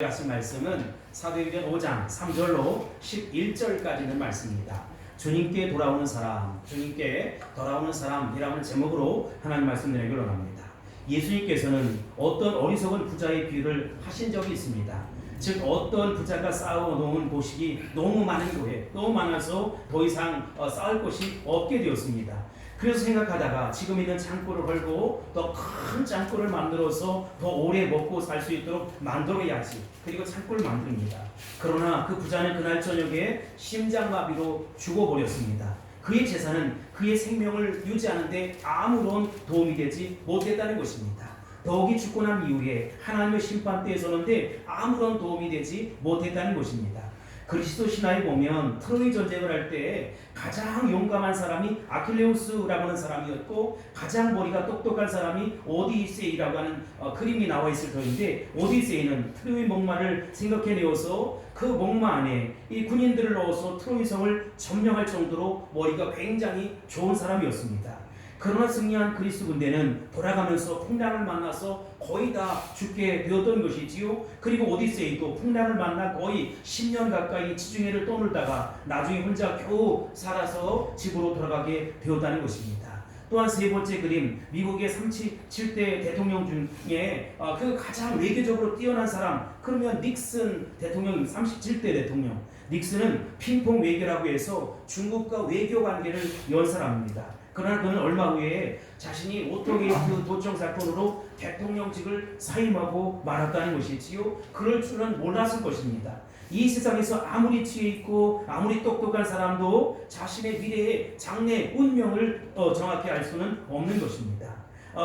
하신 말씀은 사도행전 5장 3절로 11절까지는 말씀입니다. 주님께 돌아오는 사람이라는 제목으로 하나님 말씀 드리기 원합니다. 예수님께서는 어떤 어리석은 부자의 비유를 하신 적이 있습니다. 즉 어떤 부자가 쌓아놓은 보식이 너무 많아서 더 이상 쌓을 곳이 없게 되었습니다. 그래서 생각하다가 지금 있는 창고를 헐고 더 큰 창고를 만들어서 더 오래 먹고 살 수 있도록 만들어야지. 그리고 창고를 만듭니다. 그러나 그 부자는 그날 저녁에 심장마비로 죽어버렸습니다. 그의 재산은 그의 생명을 유지하는 데 아무런 도움이 되지 못했다는 것입니다. 더욱이 죽고 난 이후에 하나님의 심판대에 서는데 아무런 도움이 되지 못했다는 것입니다. 그리스도 신화에 보면 트로이 전쟁을 할 때 가장 용감한 사람이 아킬레우스라고 하는 사람이었고 가장 머리가 똑똑한 사람이 오디세이라고 하는 그림이 나와 있을 터인데, 오디세이는 트로이 목마를 생각해내어서 그 목마 안에 이 군인들을 넣어서 트로이 성을 점령할 정도로 머리가 굉장히 좋은 사람이었습니다. 그러나 승리한 그리스 군대는 돌아가면서 풍랑을 만나서 거의 다 죽게 되었던 것이지요. 그리고 오디세이도 풍랑을 만나 거의 10년 가까이 지중해를 떠돌다가 나중에 혼자 겨우 살아서 집으로 돌아가게 되었다는 것입니다. 또한 세 번째 그림, 미국의 37대 대통령 중에 그 가장 외교적으로 뛰어난 사람, 그러면 닉슨 대통령, 37대 대통령. 닉슨은 핑퐁 외교라고 해서 중국과 외교 관계를 연 사람입니다. 그러나 그는 얼마 후에 자신이 오토게이트 도청 사건으로 대통령직을 사임하고 말았다는 것이지요. 그럴 줄은 몰랐을 것입니다. 이 세상에서 아무리 지혜 있고 아무리 똑똑한 사람도 자신의 미래의 장래 운명을 정확히 알 수는 없는 것입니다.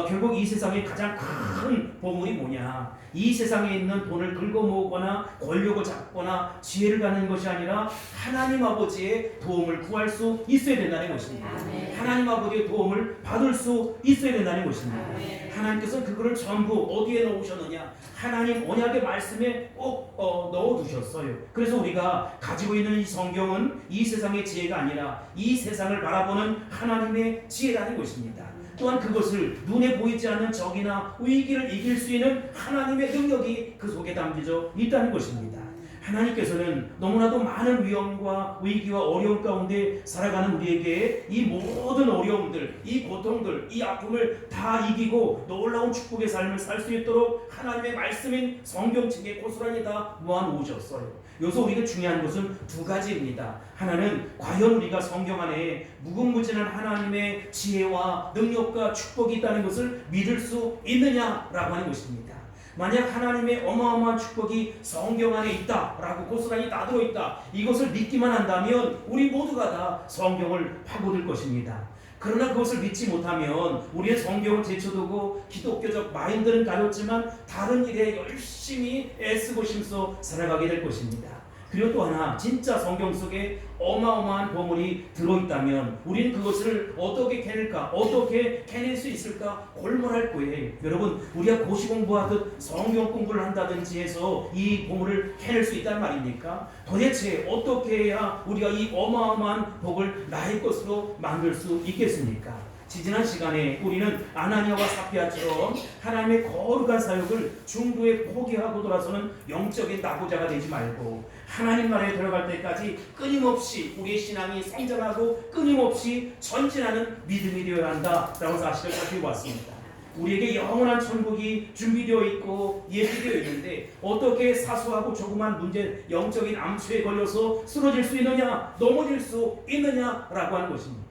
결국 이 세상의 가장 큰 보물이 뭐냐? 이 세상에 있는 돈을 긁어모으거나 권력을 잡거나 지혜를 갖는 것이 아니라 하나님 아버지의 도움을 구할 수 있어야 된다는 것입니다. 아멘. 하나님 아버지의 도움을 받을 수 있어야 된다는 것입니다. 아멘. 하나님께서 그거를 전부 어디에 넣으셨느냐? 하나님 언약의 말씀에 꼭 넣어두셨어요. 그래서 우리가 가지고 있는 이 성경은 이 세상의 지혜가 아니라 이 세상을 바라보는 하나님의 지혜라는 것입니다. 또한 그것을 눈에 보이지 않는 적이나 위기를 이길 수 있는 하나님의 능력이 그 속에 담겨져 있다는 것입니다. 하나님께서는 너무나도 많은 위험과 위기와 어려움 가운데 살아가는 우리에게 이 모든 어려움들, 이 고통들, 이 아픔을 다 이기고 놀라운 축복의 삶을 살 수 있도록 하나님의 말씀인 성경책에 고스란히 다 모아놓으셨어요. 여기서 우리가 중요한 것은 두 가지입니다. 하나는 과연 우리가 성경 안에 무궁무진한 하나님의 지혜와 능력과 축복이 있다는 것을 믿을 수 있느냐라고 하는 것입니다. 만약 하나님의 어마어마한 축복이 성경 안에 있다라고 고스란히 다 들어있다, 이것을 믿기만 한다면 우리 모두가 다 성경을 파고들 것입니다. 그러나 그것을 믿지 못하면 우리의 성경을 제쳐두고 기독교적 마인드는 가졌지만 다른 일에 열심히 애쓰고 힘써 살아가게 될 것입니다. 그리고 또 하나, 진짜 성경 속에 어마어마한 보물이 들어있다면 우리는 그것을 어떻게 캐낼까? 어떻게 캐낼 수 있을까? 골몰할 거예요. 여러분, 우리가 고시 공부하듯 성경 공부를 한다든지 해서 이 보물을 캐낼 수 있단 말입니까? 도대체 어떻게 해야 우리가 이 어마어마한 복을 나의 것으로 만들 수 있겠습니까? 지난 시간에 우리는 아나니아와 삽비아처럼 하나님의 거룩한 사역을 중도에 포기하고 돌아서는 영적인 낙오자가 되지 말고 하나님 나라에 들어갈 때까지 끊임없이 우리의 신앙이 성장하고 끊임없이 전진하는 믿음이 되어야 한다라는 사실을 살펴보았습니다. 우리에게 영원한 천국이 준비되어 있고 예비되어 있는데 어떻게 사소하고 조그만 문제, 영적인 암수에 걸려서 쓰러질 수 있느냐, 넘어질 수 있느냐라고 하는 것입니다.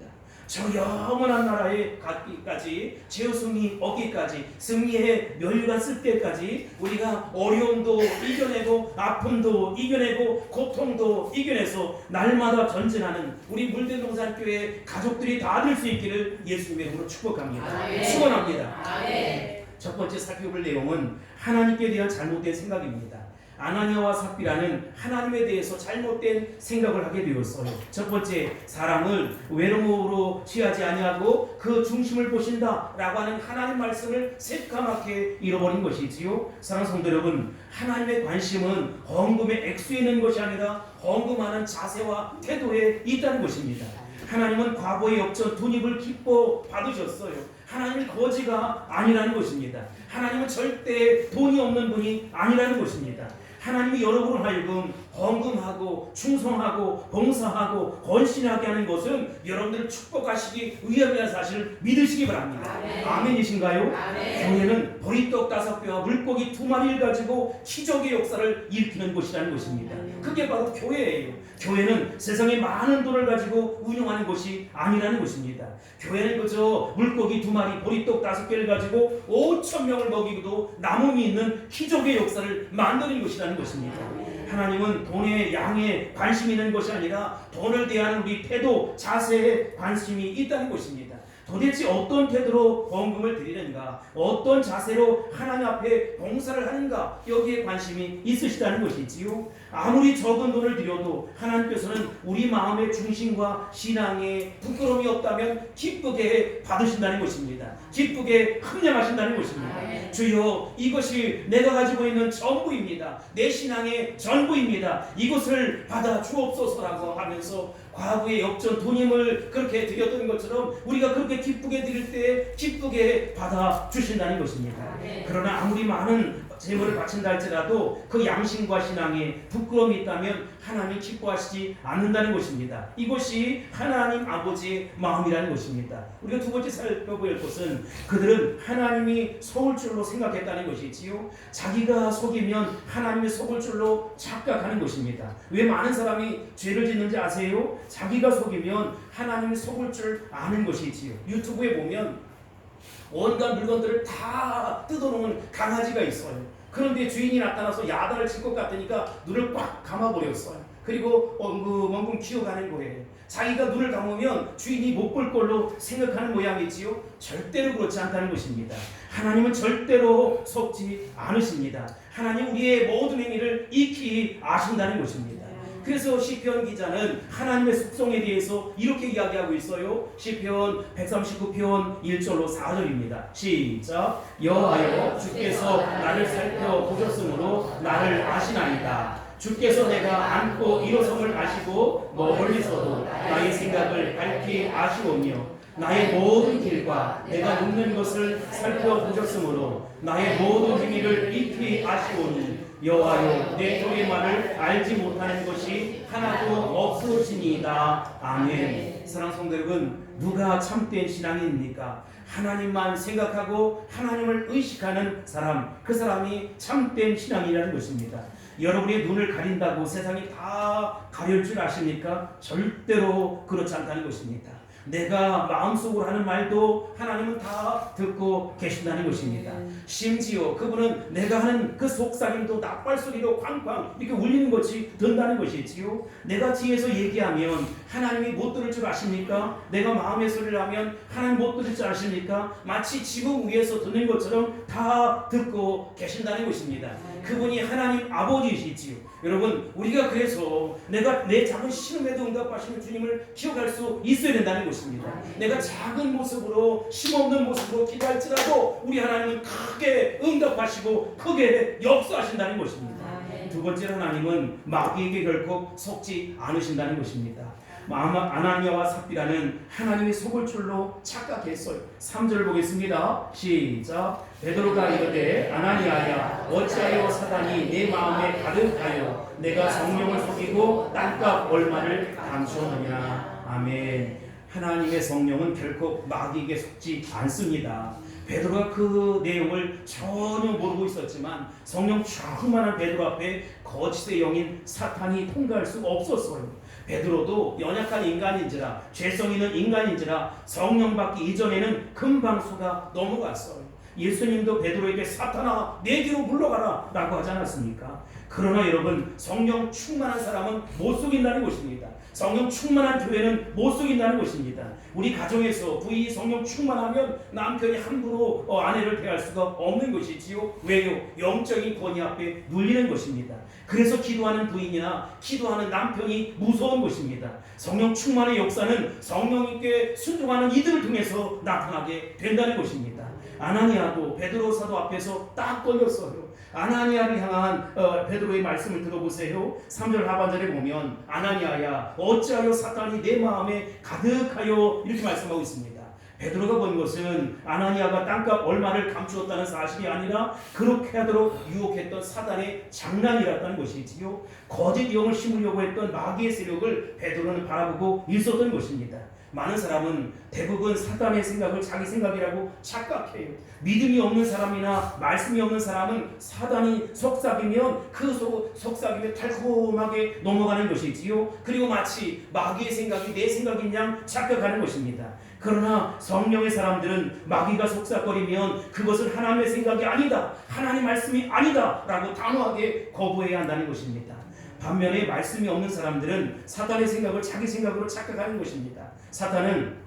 저 영원한 나라에 가기까지, 최후승리 얻기까지, 승리의 멸류관 쓸 때까지 우리가 어려움도 이겨내고 아픔도 이겨내고 고통도 이겨내서 날마다 전진하는 우리 물대동산교회 가족들이 다 될 수 있기를 예수님의 이름으로 축복합니다. 축원합니다. 첫 번째 살펴볼 내용은 하나님께 대한 잘못된 생각입니다. 아나니아와 삽비라는 하나님에 대해서 잘못된 생각을 하게 되었어요. 첫 번째, 사람을 외로움으로 취하지 아니하고 그 중심을 보신다라고 하는 하나님 말씀을 새까맣게 잃어버린 것이지요. 사랑하는 성도 여러분, 하나님의 관심은 헌금의 액수에 있는 것이 아니라 헌금하는 자세와 태도에 있다는 것입니다. 하나님은 과거의 역전 두 입을 기뻐 받으셨어요. 하나님은 거지가 아니라는 것입니다. 하나님은 절대 돈이 없는 분이 아니라는 것입니다. 하나님이 여러분을 하여금 헌금하고 충성하고 봉사하고 헌신하게 하는 것은 여러분들을 축복하시기 위함이라는 사실을 믿으시기 바랍니다. 아멘이신가요? 아멘. 교회는 보리떡 5개와 물고기 2마리를 가지고 기적의 역사를 일으키는 곳이라는 것입니다. 그게 바로 교회예요. 교회는 세상에 많은 돈을 가지고 운영하는 곳이 아니라는 것입니다. 교회는 그저 물고기 2마리, 보리떡 5개를 가지고 5,000명을 먹이고도 남음이 있는 기적의 역사를 만드는 것이라는 것입니다. 하나님은 돈에 양에 관심이 있는 것이 아니라 돈을 대하는 우리 태도, 자세에 관심이 있다는 것입니다. 도대체 어떤 태도로 헌금을 드리는가, 어떤 자세로 하나님 앞에 봉사를 하는가, 여기에 관심이 있으시다는 것이지요. 아무리 적은 돈을 드려도 하나님께서는 우리 마음의 중심과 신앙에 부끄러움이 없다면 기쁘게 받으신다는 것입니다. 기쁘게 합령하신다는 것입니다. 주여, 이것이 내가 가지고 있는 전부입니다. 내 신앙의 전부입니다. 이것을 받아 주옵소서라고 하면서 과거의 역전 돈임을 그렇게 드렸던 것처럼 우리가 그렇게 기쁘게 드릴 때 기쁘게 받아 주신다는 것입니다. 그러나 아무리 많은 재물을 바친다 할지라도 그 양심과 신앙에 부끄러움이 있다면 하나님 기뻐하시지 않는다는 것입니다. 이것이 하나님 아버지의 마음이라는 것입니다. 우리가 두 번째 살펴볼 것은 그들은 하나님이 속을 줄로 생각했다는 것이지요. 자기가 속이면 하나님이 속을 줄로 착각하는 것입니다. 왜 많은 사람이 죄를 짓는지 아세요? 자기가 속이면 하나님이 속을 줄 아는 것이지요. 유튜브에 보면 온갖 물건들을 다 뜯어놓은 강아지가 있어요. 그런데 주인이 나타나서 야단을 칠 것 같으니까 눈을 꽉 감아버렸어요. 그리고 엉금 기어가는 거예요. 자기가 눈을 감으면 주인이 못 볼 걸로 생각하는 모양이지요. 절대로 그렇지 않다는 것입니다. 하나님은 절대로 속지 않으십니다. 하나님 우리의 모든 행위를 익히 아신다는 것입니다. 그래서 시편 기자는 하나님의 속성에 대해서 이렇게 이야기하고 있어요. 시편 139편 1절로 4절입니다. 시작. 여호와여, 주께서 나를 살펴보셨으므로 나를 아시나이다. 주께서 내가 앉고 일어섬을 아시고 멀리서도 나의 생각을 밝히 아시오며 나의 모든 길과 내가 눕는 것을 살펴보셨으므로 나의 모든 행위를 익히 아시오니 여호와여, 내 조의만을 알지 못하는 것이 하나도 없으시니이다. 아멘. 사랑하는 성도 여러분, 누가 참된 신앙입니까? 하나님만 생각하고 하나님을 의식하는 사람, 그 사람이 참된 신앙이라는 것입니다. 여러분의 눈을 가린다고 세상이 다 가릴 줄 아십니까? 절대로 그렇지 않다는 것입니다. 내가 마음속으로 하는 말도 하나님은 다 듣고 계신다는 것입니다. 심지어 그분은 내가 하는 그 속삭임도 나팔소리로 쾅쾅 이렇게 울리는 것이 된다는 것이지요. 내가 뒤에서 얘기하면 하나님이 못 들을 줄 아십니까? 내가 마음의 소리를 하면 하나님 못 들을 줄 아십니까? 마치 지붕 위에서 듣는 것처럼 다 듣고 계신다는 것입니다. 그분이 하나님 아버지이시지요. 여러분, 우리가 그래서 내가 내 작은 신음에도 응답하시는 주님을 기억할 수 있어야 된다는 것입니다. 내가 작은 모습으로 힘없는 모습으로 기도할지라도 우리 하나님은 크게 응답하시고 크게 역사하신다는 것입니다. 두 번째로 하나님은 마귀에게 결코 속지 않으신다는 것입니다. 아나니아와 삽비라는 하나님의 속을 줄로 착각했어요. 3절을 보겠습니다. 시작. 베드로가 이르되 아나니아야, 어찌하여 사단이 내 마음에 가득하여 내가 성령을 속이고 땅값 얼마를 감추었느냐. 아멘. 하나님의 성령은 결코 마귀에게 속지 않습니다. 베드로가 그 내용을 전혀 모르고 있었지만 성령 충만한 베드로 앞에 거짓의 영인 사탄이 통과할 수 없었어요. 베드로도 연약한 인간인지라, 죄성 있는 인간인지라 성령 받기 이전에는 금방 속아 넘어갔어요. 예수님도 베드로에게 사탄아 내게로 물러가라 라고 하지 않았습니까? 그러나 여러분, 성령 충만한 사람은 못 속인다는 것입니다. 성령 충만한 교회는 못 속인다는 것입니다. 우리 가정에서 부인이 성령 충만하면 남편이 함부로 아내를 대할 수가 없는 것이지요. 왜요? 영적인 권위 앞에 눌리는 것입니다. 그래서 기도하는 부인이나 기도하는 남편이 무서운 것입니다. 성령 충만의 역사는 성령님께 순종하는 이들을 통해서 나타나게 된다는 것입니다. 아나니아도 베드로 사도 앞에서 딱 걸렸어요. 아나니아를 향한 베드로의 말씀을 들어보세요. 3절 하반절에 보면 아나니아야, 어찌하여 사탄이 내 마음에 가득하여 이렇게 말씀하고 있습니다. 베드로가 본 것은 아나니아가 땅값 얼마를 감추었다는 사실이 아니라 그렇게 하도록 유혹했던 사단의 장난이랐다는 것이지요. 거짓 영을 심으려고 했던 마귀의 세력을 베드로는 바라보고 있었던 것입니다. 많은 사람은 대부분 사단의 생각을 자기 생각이라고 착각해요. 믿음이 없는 사람이나 말씀이 없는 사람은 사단이 속삭이면 그 속삭임에 달콤하게 넘어가는 것이지요. 그리고 마치 마귀의 생각이 내 생각인 양 착각하는 것입니다. 그러나 성령의 사람들은 마귀가 속삭거리면 그것은 하나님의 생각이 아니다, 하나님 말씀이 아니다 라고 단호하게 거부해야 한다는 것입니다. 반면에 말씀이 없는 사람들은 사탄의 생각을 자기 생각으로 착각하는 것입니다. 사탄은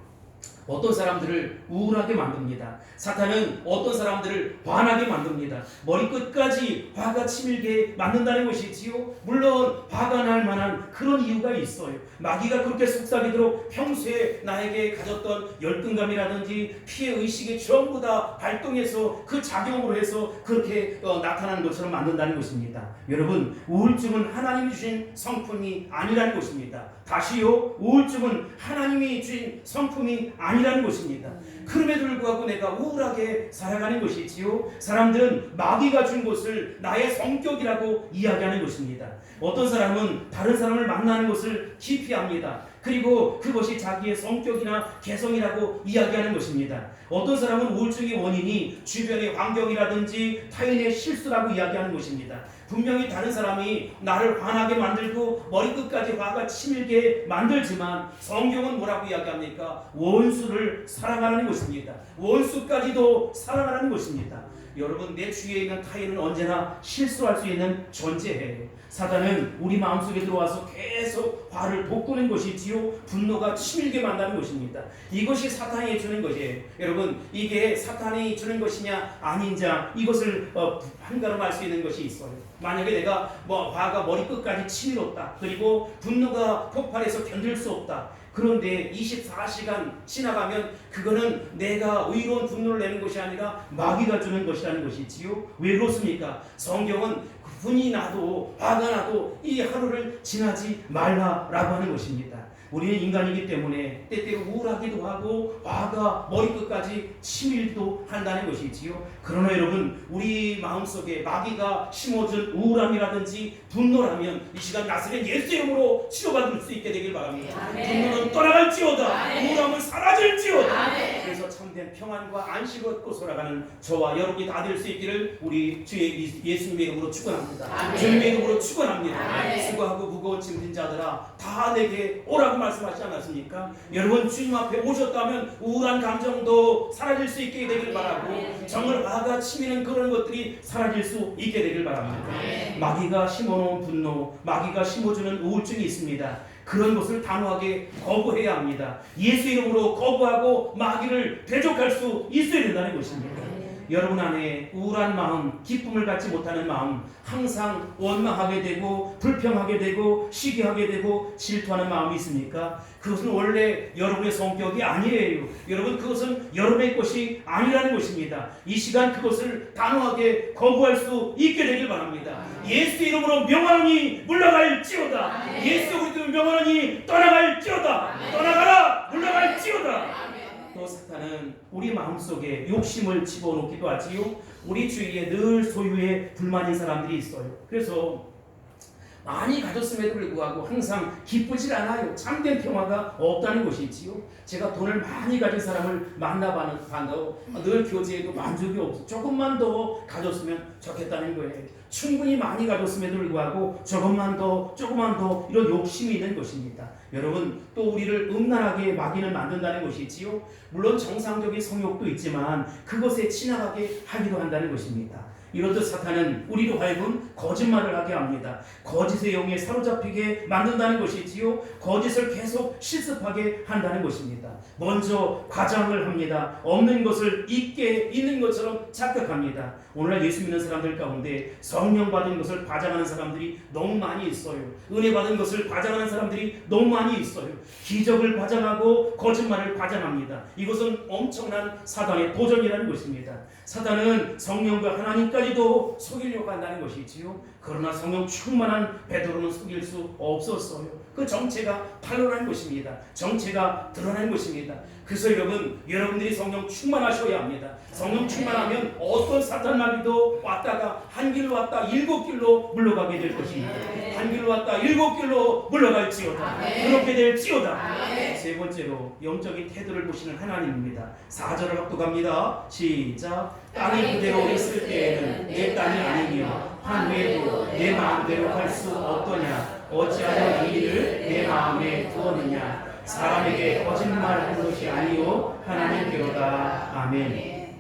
어떤 사람들을 우울하게 만듭니다. 사탄은 어떤 사람들을 화나게 만듭니다. 머리끝까지 화가 치밀게 만든다는 것이지요. 물론 화가 날 만한 그런 이유가 있어요. 마귀가 그렇게 속삭이도록 평소에 나에게 가졌던 열등감이라든지 피해의식이 전부 다 발동해서 그 작용으로 해서 그렇게 나타나는 것처럼 만든다는 것입니다. 여러분, 우울증은 하나님이 주신 성품이 아니라는 것입니다. 다시요, 우울증은 하나님이 주신 성품이 아니라는 것입니다. 그럼에도 불구하고 내가 우울하게 살아가는 것이지요. 사람들은 마귀가 준 것을 나의 성격이라고 이야기하는 것입니다. 어떤 사람은 다른 사람을 만나는 것을 기피합니다. 그리고 그것이 자기의 성격이나 개성이라고 이야기하는 것입니다. 어떤 사람은 우울증의 원인이 주변의 환경이라든지 타인의 실수라고 이야기하는 것입니다. 분명히 다른 사람이 나를 화나게 만들고 머리끝까지 화가 치밀게 만들지만 성경은 뭐라고 이야기합니까? 원수를 사랑하라는 것입니다. 원수까지도 사랑하라는 것입니다. 여러분, 내 주위에 있는 타인은 언제나 실수할 수 있는 존재예요. 사단은 우리 마음속에 들어와서 계속 화를 돋구는 것이지요. 분노가 치밀게 만드는 것입니다. 이것이 사탄이 주는 것이에요. 여러분, 이게 사탄이 주는 것이냐 아닌자 이것을 판가름할 수 있는 것이 있어요. 만약에 내가 화가 머리끝까지 치밀었다, 그리고 분노가 폭발해서 견딜 수 없다, 그런데 24시간 지나가면 그거는 내가 의로운 분노를 내는 것이 아니라 마귀가 주는 것이라는 것이지요. 왜 그렇습니까? 성경은 분이 나도 화가 나도 이 하루를 지나지 말라라고 하는 것입니다. 우리는 인간이기 때문에 때때로 우울하기도 하고 화가 머리끝까지 치밀기도 한다는 것이지요. 그러나 여러분, 우리 마음속에 마귀가 심어준 우울함이라든지 분노라면 이 시간 나서는 예수 이름으로 치료받을 수 있게 되길 바랍니다. 아멘. 분노는 떠나갈지어다. 아멘. 우울함은 사라질지어다. 아멘. 그래서 참된 평안과 안식을 얻고 살아가는 저와 여러분이 다 될 수 있기를 우리 주의 예수님의 이름으로 축원합니다. 주님의 이름으로 축원합니다. 수고하고 무거운 짐진 자들아 다 내게 오라고 말씀하지 않았습니까? 여러분, 주님 앞에 오셨다면 우울한 감정도 사라질 수 있게 되길 바라고, 정말 화가 치미는 그런 것들이 사라질 수 있게 되길 바랍니다. 마귀가 심어놓은 분노, 마귀가 심어주는 우울증이 있습니다. 그런 것을 단호하게 거부해야 합니다. 예수 이름으로 거부하고 마귀를 대적할 수 있어야 된다는 것입니다. 여러분 안에 우울한 마음, 기쁨을 갖지 못하는 마음, 항상 원망하게 되고 불평하게 되고 시기하게 되고 질투하는 마음이 있습니까? 그것은 원래 여러분의 성격이 아니에요. 여러분, 그것은 여러분의 것이 아니라는 것입니다. 이 시간 그것을 단호하게 거부할 수 있게 되길 바랍니다. 예수 이름으로 명하노니 물러갈지어다. 예수 이름으로 명하노니 떠나갈지어다. 떠나가라, 물러갈지어다. 또 사탄은 우리 마음속에 욕심을 집어넣기도 하지요. 우리 주위에 늘 소유에 불만인 사람들이 있어요. 그래서 많이 가졌음에도 불구하고 항상 기쁘질 않아요. 참된 평화가 없다는 것이지요. 제가 돈을 많이 가진 사람을 만나봐도 늘 교제에도 만족이 없어. 조금만 더 가졌으면 좋겠다는 거예요. 충분히 많이 가졌음에도 불구하고 조금만 더 이런 욕심이 있는 것입니다. 여러분, 또 우리를 음란하게 마귀는 만든다는 것이지요. 물론 정상적인 성욕도 있지만 그것에 지나가게 하기도 한다는 것입니다. 이렇듯 사탄은 우리로 하여금 거짓말을 하게 합니다. 거짓의 영에 사로잡히게 만든다는 것이지요. 거짓을 계속 실습하게 한다는 것입니다. 먼저 과장을 합니다. 없는 것을 있는 것처럼 착각합니다. 오늘날 예수 믿는 사람들 가운데 성령 받은 것을 과장하는 사람들이 너무 많이 있어요. 은혜 받은 것을 과장하는 사람들이 너무 많이 있어요. 기적을 과장하고 거짓말을 과장합니다. 이것은 엄청난 사단의 도전이라는 것입니다. 사단은 성령과 하나님까지도 속이려고 한다는 것이지요. 그러나 성령 충만한 베드로는 속일 수 없었어요. 그 정체가 탄로난 것입니다. 정체가 드러난 것입니다. 그래서 여러분들이 성령 충만하셔야 합니다. 성령 충만하면 어떤 사탄 마귀도 왔다가 한 길로 왔다 일곱 길로 물러가게 될 것입니다. 한 길로 왔다 일곱 길로 물러갈지어다. 그렇게 될지어다. 세 번째로 영적인 태도를 보시는 하나님입니다. 4절을 합독합니다. 시작. 땅이 그대로 있을 때에는 내 땅이 아니며 한 후에도 내 마음대로 할 수 없더냐. 어찌하여 이 일을 내 마음에 두었느냐. 사람에게 거짓말하는 것이 아니요 하나님께로다. 아멘.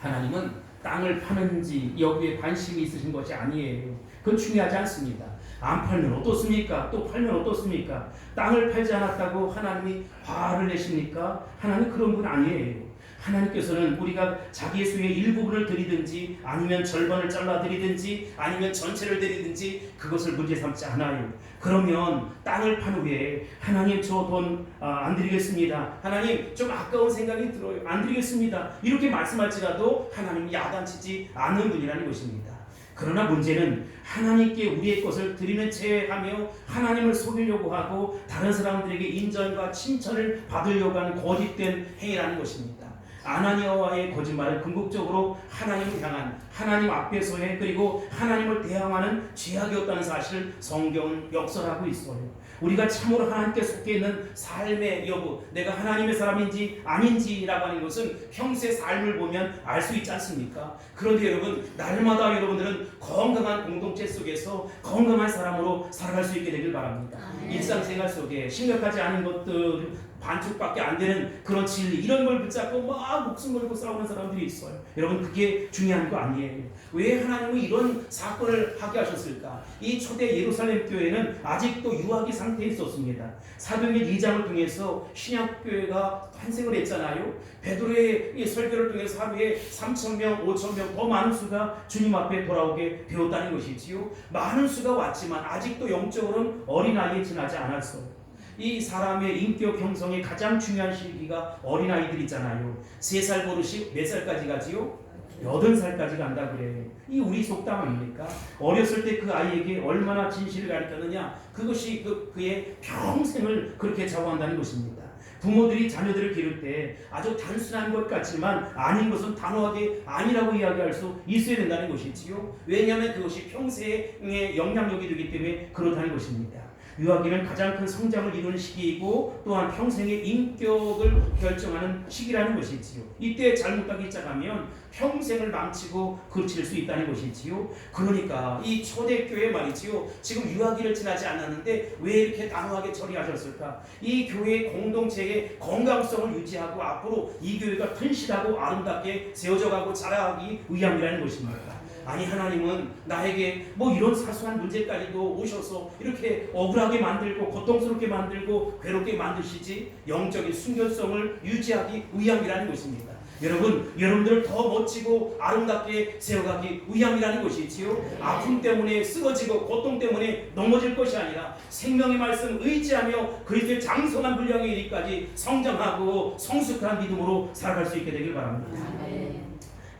하나님은 땅을 파는지 여기에 관심이 있으신 것이 아니에요. 그건 중요하지 않습니다. 안 팔면 어떻습니까? 또 팔면 어떻습니까? 땅을 팔지 않았다고 하나님이 화를 내십니까? 하나님 그런 분 아니에요. 하나님께서는 우리가 자기의 수의 일부분을 드리든지 아니면 절반을 잘라 드리든지 아니면 전체를 드리든지 그것을 문제 삼지 않아요. 그러면 땅을 판 후에 하나님 저 돈 안 드리겠습니다. 하나님 좀 아까운 생각이 들어요. 안 드리겠습니다. 이렇게 말씀할지라도 하나님이 야단치지 않는 분이라는 것입니다. 그러나 문제는 하나님께 우리의 것을 드리는 채 하며 하나님을 속이려고 하고 다른 사람들에게 인정과 칭찬을 받으려고 하는 거짓된 행위라는 것입니다. 아나니아와의 거짓말은 궁극적으로 하나님을 향한 하나님 앞에서의 그리고 하나님을 대항하는 죄악이었다는 사실을 성경은 역설하고 있어요. 우리가 참으로 하나님께 속해 있는 삶의 여부, 내가 하나님의 사람인지 아닌지라고 하는 것은 평소의 삶을 보면 알 수 있지 않습니까? 그런데 여러분, 날마다 여러분들은 건강한 공동체 속에서 건강한 사람으로 살아갈 수 있게 되길 바랍니다. 일상생활 속에 심각하지 않은 것들 반쪽밖에 안 되는 그런 진리 이런 걸 붙잡고 막 목숨 걸고 싸우는 사람들이 있어요. 여러분 그게 중요한 거 아니에요. 왜 하나님은 이런 사건을 하게 하셨을까? 이 초대 예루살렘 교회는 아직도 유아기 상태에 있었습니다. 사도행전 2장을 통해서 신약교회가 탄생을 했잖아요. 베드로의 설교를 통해서 하루에 3,000명, 5,000명 더 많은 수가 주님 앞에 돌아오게 되었다는 것이지요. 많은 수가 왔지만 아직도 영적으로는 어린아이에 지나지 않았어요. 이 사람의 인격 형성의 가장 중요한 시기가 어린아이들이잖아요. 3살 버릇이 몇 살까지 가지요? 80살까지 간다 그래요. 이 우리 속담 아닙니까? 어렸을 때 그 아이에게 얼마나 진실을 가르쳤느냐, 그것이 그의 평생을 그렇게 좌우한다는 것입니다. 부모들이 자녀들을 기를 때 아주 단순한 것 같지만 아닌 것은 단호하게 아니라고 이야기할 수 있어야 된다는 것이지요. 왜냐하면 그것이 평생의 영향력이 되기 때문에 그렇다는 것입니다. 유아기는 가장 큰 성장을 이루는 시기이고 또한 평생의 인격을 결정하는 시기라는 것이지요. 이때 잘못하기 시작하면 평생을 망치고 그칠 수 있다는 것이지요. 그러니까 이 초대교회 말이지요. 지금 유아기를 지나지 않았는데 왜 이렇게 단호하게 처리하셨을까? 이 교회의 공동체의 건강성을 유지하고 앞으로 이 교회가 튼실하고 아름답게 세워져가고 자라기 위함이라는 것입니다. 아니 하나님은 나에게 이런 사소한 문제까지도 오셔서 이렇게 억울하게 만들고 고통스럽게 만들고 괴롭게 만드시지 영적인 순결성을 유지하기 위함이라는 것입니다. 여러분들을 더 멋지고 아름답게 세워가기 위함이라는 것이지요. 아픔 때문에 쓰러지고 고통 때문에 넘어질 것이 아니라 생명의 말씀 의지하며 그리스도의 장성한 분량에 이르기까지 성장하고 성숙한 믿음으로 살아갈 수 있게 되길 바랍니다.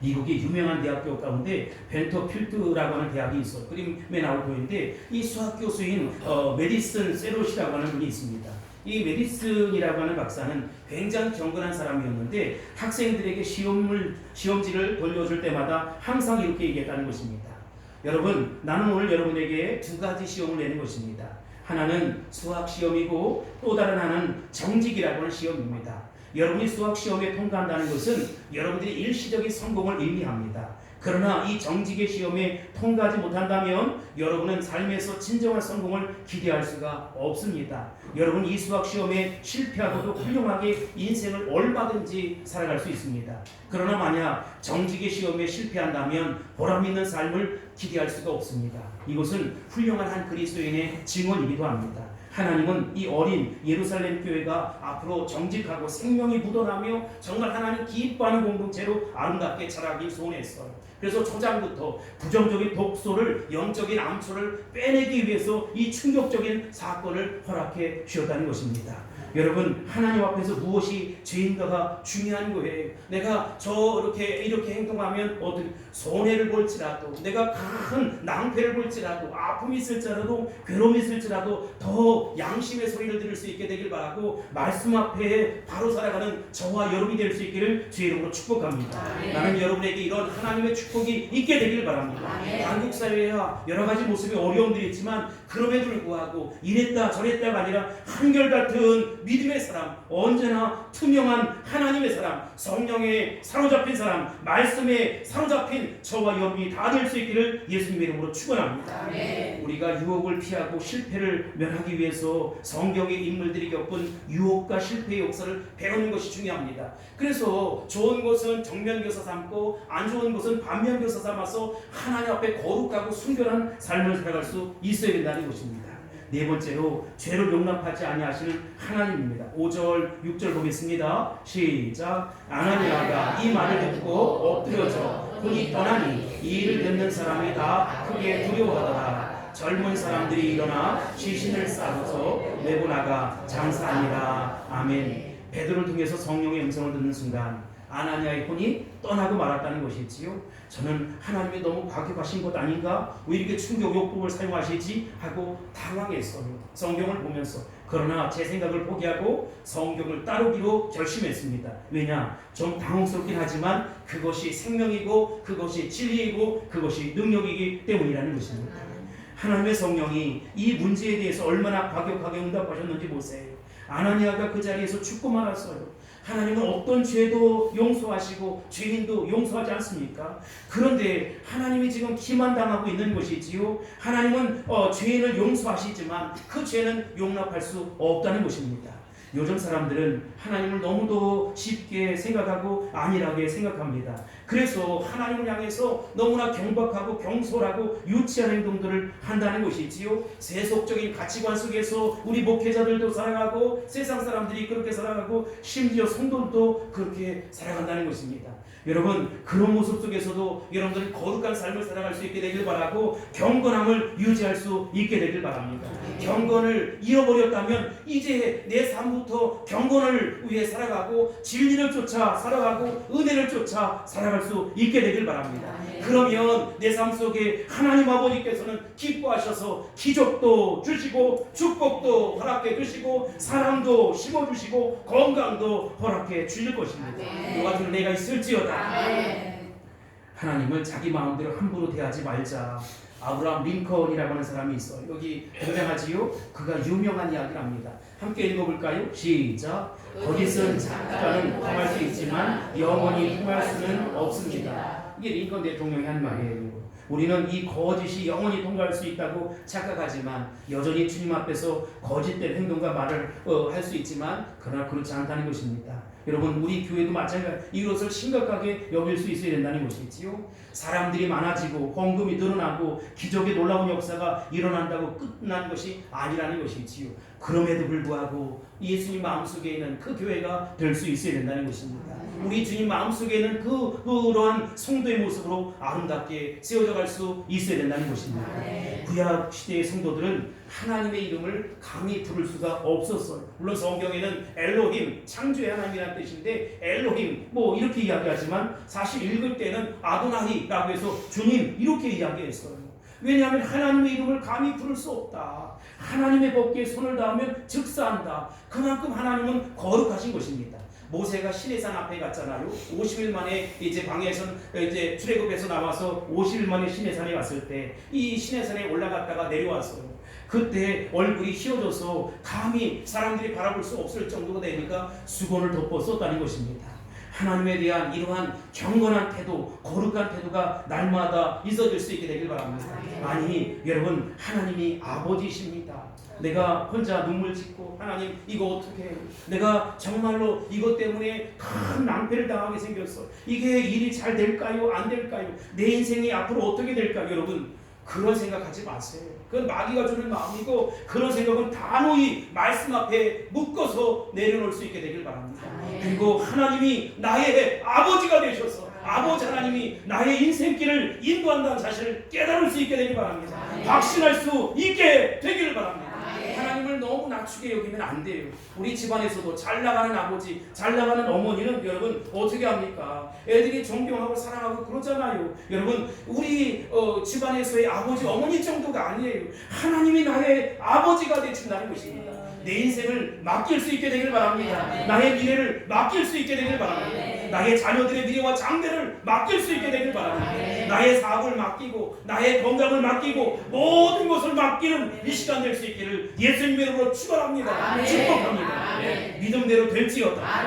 미국의 유명한 대학교 가운데 벤터필드라고 하는 대학이 있어요. 그림에 나올 보이는데 이 수학 교수인 메디슨 세롯이라고 하는 분이 있습니다. 이 메디슨이라고 하는 박사는 굉장히 경건한 사람이었는데 학생들에게 시험지를 돌려줄 때마다 항상 이렇게 얘기했다는 것입니다. 여러분, 나는 오늘 여러분에게 2가지 시험을 내는 것입니다. 하나는 수학 시험이고 또 다른 하나는 정직이라고 하는 시험입니다. 여러분이 수학 시험에 통과한다는 것은 여러분들이 일시적인 성공을 의미합니다. 그러나 이 정직의 시험에 통과하지 못한다면 여러분은 삶에서 진정한 성공을 기대할 수가 없습니다. 여러분 이 수학 시험에 실패하고도 훌륭하게 인생을 얼마든지 살아갈 수 있습니다. 그러나 만약 정직의 시험에 실패한다면 보람 있는 삶을 기대할 수가 없습니다. 이것은 훌륭한 한 그리스도인의 증언이기도 합니다. 하나님은 이 어린 예루살렘 교회가 앞으로 정직하고 생명이 묻어나며 정말 하나님 기뻐하는 공동체로 아름답게 자라기 소원했어요. 그래서 초장부터 부정적인 독소를, 영적인 암초를 빼내기 위해서 이 충격적인 사건을 허락해 주었다는 것입니다. 여러분, 하나님 앞에서 무엇이 죄인가가 중요한 거예요. 내가 이렇게 행동하면 어떤 손해를 볼지라도, 내가 큰 낭패를 볼지라도, 아픔이 있을지라도, 괴로움이 있을지라도 더 양심의 소리를 들을 수 있게 되길 바라고, 말씀 앞에 바로 살아가는 저와 여러분이 될 수 있기를 주의 이름으로 축복합니다. 나는 여러분에게 이런 하나님의 축복이 있게 되길 바랍니다. 한국 사회야 여러 가지 모습의 어려움들이 있지만 그럼에도 불구하고 이랬다 저랬다가 아니라 한결같은 믿음의 사람, 언제나 투명한 하나님의 사람, 성령에 사로잡힌 사람, 말씀에 사로잡힌 저와 여러분이 다 될 수 있기를 예수님의 이름으로 축원합니다. 우리가 유혹을 피하고 실패를 면하기 위해서 성경의 인물들이 겪은 유혹과 실패의 역사를 배우는 것이 중요합니다. 그래서 좋은 것은 정면교사 삼고 안 좋은 것은 반면교사 삼아서 하나님 앞에 거룩하고 순결한 삶을 살아갈 수 있어야 된다는 것입니다. 네 번째로 죄를 용납하지 아니하시는 하나님입니다. 5절 6절 보겠습니다. 시작. 아나니아가 이 말을 듣고 엎드려져 혼이 떠나니 이 일을 듣는 사람이 다 크게 두려워하더라. 젊은 사람들이 일어나 시신을 싸서 내고 나가 장사하니라. 아멘. 베드로를 통해서 성령의 음성을 듣는 순간 아나니아의 혼이 떠나고 말았다는 것이지요. 저는 하나님이 너무 과격하신 것 아닌가? 왜 이렇게 충격요법을 사용하시지? 하고 당황했어요. 성경을 보면서. 그러나 제 생각을 포기하고 성경을 따르기로 결심했습니다. 왜냐? 좀 당혹스럽긴 하지만 그것이 생명이고 그것이 진리이고 그것이 능력이기 때문이라는 것입니다. 하나님의 성령이 이 문제에 대해서 얼마나 과격하게 응답하셨는지 보세요. 아나니아가 그 자리에서 죽고 말았어요. 하나님은 어떤 죄도 용서하시고 죄인도 용서하지 않습니까? 그런데 하나님이 지금 기만당하고 있는 것이지요. 하나님은 죄인을 용서하시지만 그 죄는 용납할 수 없다는 것입니다. 요즘 사람들은 하나님을 너무도 쉽게 생각하고 안일하게 생각합니다. 그래서 하나님을 향해서 너무나 경박하고 경솔하고 유치한 행동들을 한다는 것이지요. 세속적인 가치관 속에서 우리 목회자들도 살아가고 세상 사람들이 그렇게 살아가고 심지어 성도들도 그렇게 살아간다는 것입니다. 여러분, 그런 모습 속에서도 여러분들이 거룩한 삶을 살아갈 수 있게 되길 바라고 경건함을 유지할 수 있게 되길 바랍니다. 경건을 잃어버렸다면 이제 내 삶부터 경건을 위해 살아가고 진리를 쫓아 살아가고 은혜를 쫓아 살아갈 수 있게 되길 바랍니다. 그러면 내 삶 속에 하나님 아버지께서는 기뻐하셔서 기적도 주시고 축복도 허락해 주시고 사랑도 심어주시고 건강도 허락해 주실 것입니다. 그 같은 내가 있을지어다. 하나님을 자기 마음대로 함부로 대하지 말자. 아브라함 링컨이라고 하는 사람이 있어요. 여기 등장하지요. 그가 유명한 이야기를 합니다. 함께 읽어볼까요? 시작. 거짓은 잠깐은 통할 수 있지만 영원히 통할 수는 없습니다. 이게 링컨 대통령이 한 말이에요. 우리는 이 거짓이 영원히 통과할 수 있다고 착각하지만 여전히 주님 앞에서 거짓된 행동과 말을 할 수 있지만 그러나 그렇지 않다는 것입니다. 여러분, 우리 교회도 마찬가지 이것을 심각하게 여길 수 있어야 된다는 것이지요. 사람들이 많아지고 헌금이 늘어나고 기적의 놀라운 역사가 일어난다고 끝난 것이 아니라는 것이지요. 그럼에도 불구하고 예수님 마음속에 있는 그 교회가 될 수 있어야 된다는 것입니다. 우리 주님 마음속에 있는 그러한 성도의 모습으로 아름답게 세워져 갈 수 있어야 된다는 것입니다. 구약 시대의 성도들은 하나님의 이름을 감히 부를 수가 없었어요. 물론 성경에는 엘로힘, 창조의 하나님이라는 뜻인데 엘로힘 뭐 이렇게 이야기하지만 사실 읽을 때는 아도나히라고 해서 주님 이렇게 이야기했어요. 왜냐하면 하나님의 이름을 감히 부를 수 없다. 하나님의 법궤에 손을 닿으면 즉사한다. 그만큼 하나님은 거룩하신 것입니다. 모세가 시내산 앞에 갔잖아요. 50일 만에 이제 광야에서 이제 출애굽해서 나와서 50일 만에 시내산에 왔을 때 이 시내산에 올라갔다가 내려왔어요. 그때 얼굴이 휘어져서 감히 사람들이 바라볼 수 없을 정도가 되니까 수건을 덮어 썼다는 것입니다. 하나님에 대한 이러한 경건한 태도, 거룩한 태도가 날마다 있어질 수 있게 되길 바랍니다. 아니, 여러분, 하나님이 아버지십니다. 내가 혼자 눈물 짓고 하나님 이거 어떻게 해요? 내가 정말로 이것 때문에 큰 낭패를 당하게 생겼어. 이게 일이 잘 될까요? 안 될까요? 내 인생이 앞으로 어떻게 될까요? 여러분, 그런 생각하지 마세요. 그건 마귀가 주는 마음이고 그런 생각은 단호히 말씀 앞에 묶어서 내려놓을 수 있게 되길 바랍니다. 그리고 하나님이 나의 아버지가 되셔서 아버지 하나님이 나의 인생길을 인도한다는 사실을 깨달을 수 있게 되길 바랍니다. 확신할 수 있게 되기를 바랍니다. 하나님을 너무 낮추게 여기면 안 돼요. 우리 집안에서도 잘 나가는 아버지, 잘 나가는 어머니는 여러분 어떻게 합니까? 애들이 존경하고 사랑하고 그러잖아요. 여러분 우리 집안에서의 아버지, 어머니 정도가 아니에요. 하나님이 나의 아버지가 되신다는 것입니다. 내 인생을 맡길 수 있게 되길 바랍니다. 나의 미래를 맡길 수 있게 되길 바랍니다. 나의 자녀들의 미래와 장래를 맡길 수 있게 되길 바랍니다. 나의 사업을 맡기고 나의 건강을 맡기고 모든 것을 맡기는 이 시간 될 수 있기를 예수님의 이름으로 축원합니다. 축복합니다. 믿음대로 될지어다.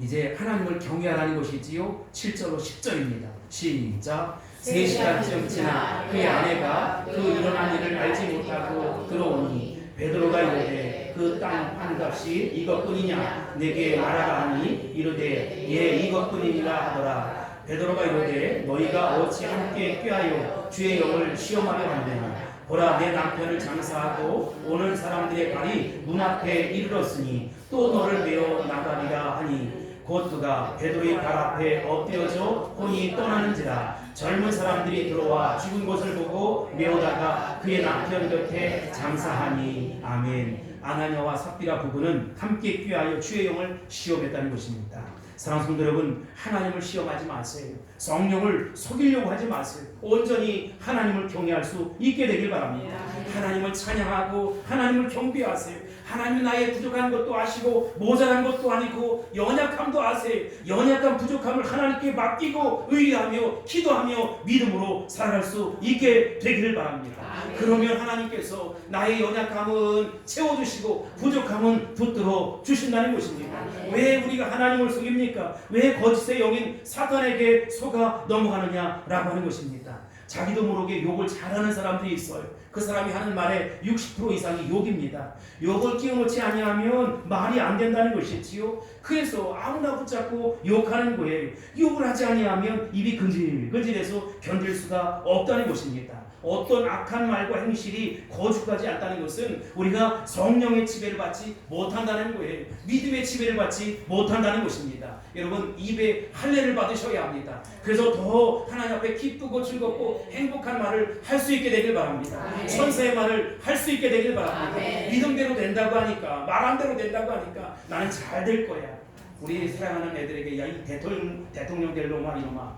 이제 하나님을 경외하라는 것이지요. 7절로 10절입니다. 시작. 3시간쯤 지나 그의 아내가 그 일어난 일을 알지 못하고 들어오니 베드로가 이르되 그 땅 판값이 이것뿐이냐 내게 말하라 하니 이르되 예 이것뿐이니라 하더라. 베드로가 이르되 너희가 어찌 함께 꾀하여 주의 영을 시험하려 하느냐. 보라 내 남편을 장사하고 오는 사람들의 발이 문 앞에 이르렀으니 또 너를 메어 나가리라 하니 곧 그가 베드로의 발 앞에 엎드려져 혼이 떠나는지라. 젊은 사람들이 들어와 죽은 것을 보고 메어다가 그의 남편 곁에 장사하니. 아멘. 아나니아와 삽비라 부부는 함께 꾀하여 주의 영을 시험했다는 것입니다. 사랑하는 성도 여러분, 하나님을 시험하지 마세요. 성령을 속이려고 하지 마세요. 온전히 하나님을 경외할 수 있게 되길 바랍니다. 하나님을 찬양하고 하나님을 경배하세요. 하나님 나의 부족한 것도 아시고 모자란 것도 아니고 연약함도 아세요. 연약한 부족함을 하나님께 맡기고 의뢰하며 기도하며 믿음으로 살아갈 수 있게 되기를 바랍니다. 그러면 하나님께서 나의 연약함은 채워주시고 부족함은 붙들어 주신다는 것입니다. 왜 우리가 하나님을 속입니까? 왜 거짓의 영인 사탄에게 속아 넘어가느냐라고 하는 것입니다. 자기도 모르게 욕을 잘하는 사람들이 있어요. 그 사람이 하는 말의 60% 이상이 욕입니다. 욕을 끼워놓지 아니하면 말이 안 된다는 것이지요. 그래서 아무나 붙잡고 욕하는 거예요. 욕을 하지 아니하면 입이 근질근질해서 견딜 수가 없다는 것입니다. 어떤 악한 말과 행실이 거룩하지 않다는 것은 우리가 성령의 지배를 받지 못한다는 거예요. 믿음의 지배를 받지 못한다는 것입니다. 여러분 입에 할례를 받으셔야 합니다. 그래서 더 하나님 앞에 기쁘고 즐겁고 행복한 말을 할 수 있게 되길 바랍니다. 천사의 말을 할 수 있게 되길 바랍니다. 믿음대로 된다고 하니까 말한대로 된다고 하니까 나는 잘 될 거야. 우리 사랑하는 애들에게 야 이 대통령 될 놈아 이놈아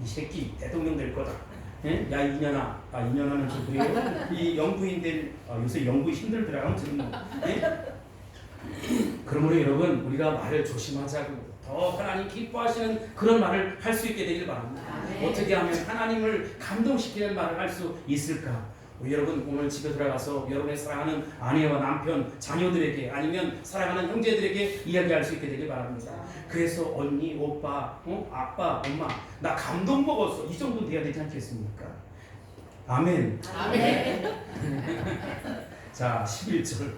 이 새끼 대통령 될 거다. 예? 야 이년아, 이년아는 좀 그래요. 이 영부인들 요새 영부 힘들더라고요 지금. 예? 그러므로 여러분 우리가 말을 조심하자고. 더 하나님 기뻐하시는 그런 말을 할 수 있게 되길 바랍니다. 어떻게 하면 하나님을 감동시키는 말을 할 수 있을까? 여러분 오늘 집에 들어가서 여러분의 사랑하는 아내와 남편, 자녀들에게 아니면 사랑하는 형제들에게 이야기할 수 있게 되길 바랍니다. 그래서 언니, 오빠, 아빠, 엄마 나 감동 먹었어. 이 정도는 돼야 되지 않겠습니까? 아멘. 아멘. 자 11절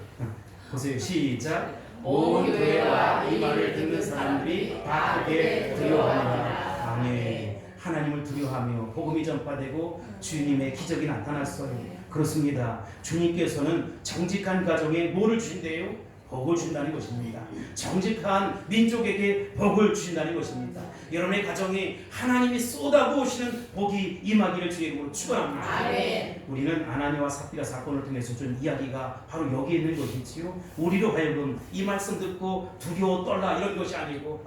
보세요. 시작. 온 교회와 이 말을 듣는 사람들이 다 크게 두려워하니라. 아멘. 하나님을 두려워하며 복음이 전파되고 주님의 기적이 나타났어요. 그렇습니다. 주님께서는 정직한 가정에 뭐를 주신대요? 복을 주신다는 것입니다. 정직한 민족에게 복을 주신다는 것입니다. 여러분의 가정에 하나님이 쏟아부으시는 복이 임하기를 주의 이름으로 축원합니다. 우리는 아나니아와 삽비라 사건을 통해서 준 이야기가 바로 여기에 있는 것이지요. 우리로 하여금 이 말씀 듣고 두려워 떨라 이런 것이 아니고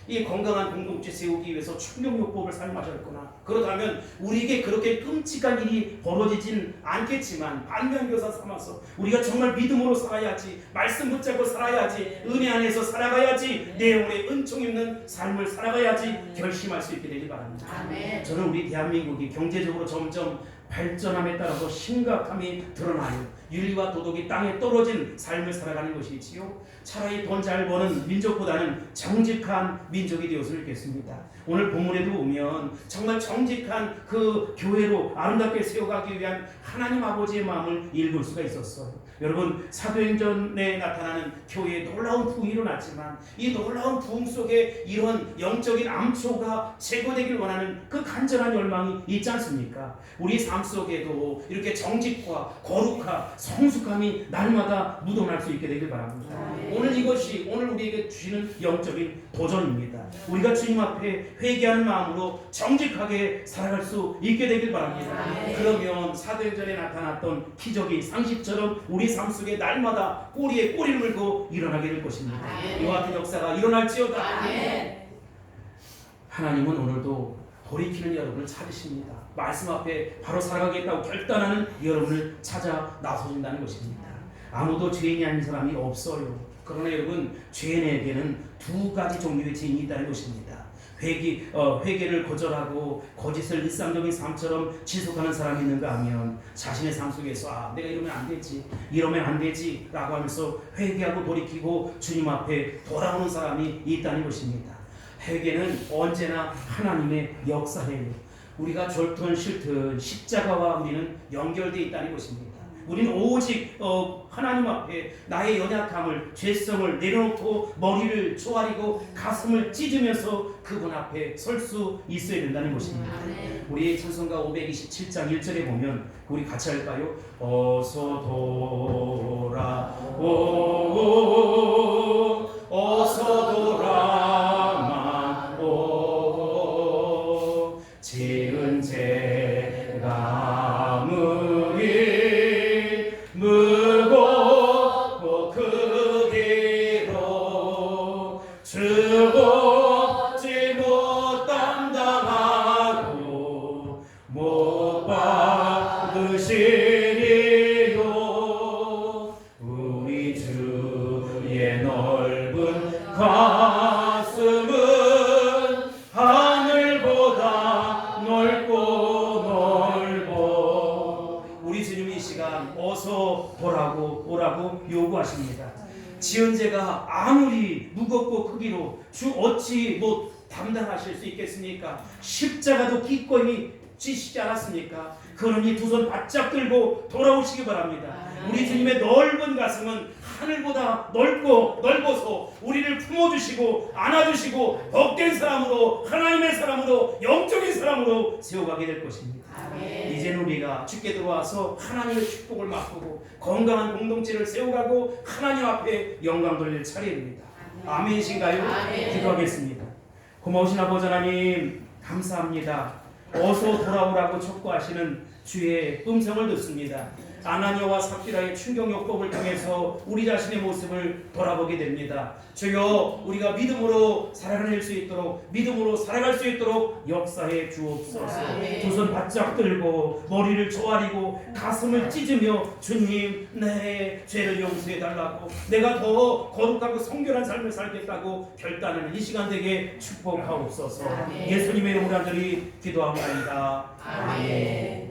이 건강한 공동체 세우기 위해서 충격요법을 사용하셨구나. 그렇다면 우리에게 그렇게 끔찍한 일이 벌어지진 않겠지만 반면교사 삼아서 우리가 정말 믿음으로 살아야지, 말씀 붙잡고 살아야지, 은혜 안에서 살아가야지, 내 영혼에 은총 있는 삶을 살아가야지 결심할 수 있게 되길 바랍니다. 아멘. 저는 우리 대한민국이 경제적으로 점점 발전함에 따라서 심각함이 드러나요. 윤리와 도덕이 땅에 떨어진 삶을 살아가는 것이지요. 차라리 돈 잘 버는 민족보다는 정직한 민족이 되었으면 좋겠습니다. 오늘 본문에도 보면 정말 정직한 그 교회로 아름답게 세워가기 위한 하나님 아버지의 마음을 읽을 수가 있었어요. 여러분 사도행전에 나타나는 교회에 놀라운 부흥이 일어났지만 이 놀라운 부흥 속에 이런 영적인 암초가 제거되길 원하는 그 간절한 열망이 있지 않습니까? 우리 삶 속에도 이렇게 정직과 거룩과 성숙함이 날마다 묻어날 수 있게 되길 바랍니다. 오늘 이것이 오늘 우리에게 주시는 영적인 도전입니다. 우리가 주님 앞에 회개하는 마음으로 정직하게 살아갈 수 있게 되길 바랍니다. 그러면 사도행전에 나타났던 기적이 상식처럼 우리 삶 속에 날마다 꼬리에 꼬리를 물고 일어나게 될 것입니다. 이와 같은 역사가 일어날지어다. 하나님은 오늘도 돌이키는 여러분을 찾으십니다. 말씀 앞에 바로 살아가겠다고 결단하는 여러분을 찾아 나서신다는 것입니다. 아무도 죄인이 아닌 사람이 없어요. 그러나 여러분, 죄인에게는 두 가지 종류의 죄인이 있다는 것입니다. 회개를 거절하고 거짓을 일상적인 삶처럼 지속하는 사람이 있는가 하면 자신의 삶 속에서 내가 이러면 안 되지, 이러면 안 되지 라고 하면서 회개하고 돌이키고 주님 앞에 돌아오는 사람이 있다는 것입니다. 회개는 언제나 하나님의 역사예요. 우리가 좋든 싫든 십자가와 우리는 연결되어 있다는 것입니다. 우리는 오직 하나님 앞에 나의 연약함을, 죄성을 내려놓고 머리를 조아리고 가슴을 찢으면서 그분 앞에 설 수 있어야 된다는 것입니다. 우리 찬송가 527장 1절에 보면 우리 같이 할까요? 어서 돌아오, 어서 돌아만 오, 지은 죄가 아무리 무겁고 크기로 죽지 못 담당하고 못 받으시리요. 우리 주의 넓은 가슴은 하늘보다 넓고 우리 주님이 이 시간 어서 오라고 요구하십니다. 지은 죄가 아무리 무겁고 크기로 주 어찌 못 담당하실 수 있겠습니까? 십자가도 기꺼이 지시지 않았습니까? 그러니 두 손 바짝 들고 돌아오시기 바랍니다. 우리 주님의 넓은 가슴은 하늘보다 넓어서 우리를 품어주시고 안아주시고 복된 사람으로, 하나님의 사람으로, 영적인 사람으로 세워가게 될 것입니다. 이제는 우리가 주께 들어와서 하나님의 축복을 맛보고 건강한 공동체를 세워가고 하나님 앞에 영광 돌릴 차례입니다. 아멘이신가요? 기도하겠습니다. 고마우신 아버지 하나님, 감사합니다. 어서 돌아오라고 촉구하시는 주의 음성을 듣습니다. 아나니아와 삽비라의 충격요법을 통해서 우리 자신의 모습을 돌아보게 됩니다. 주여, 우리가 믿음으로 살아낼 수 있도록, 믿음으로 살아갈 수 있도록 역사해 주옵소서. 두 손 바짝 들고 머리를 조아리고 가슴을 찢으며 주님, 내 죄를 용서해 달라고, 내가 더 거룩하고 성결한 삶을 살겠다고 결단하는 이 시간 되게 축복하옵소서. 예수님의 이름으로 간절히 기도합니다. 아멘.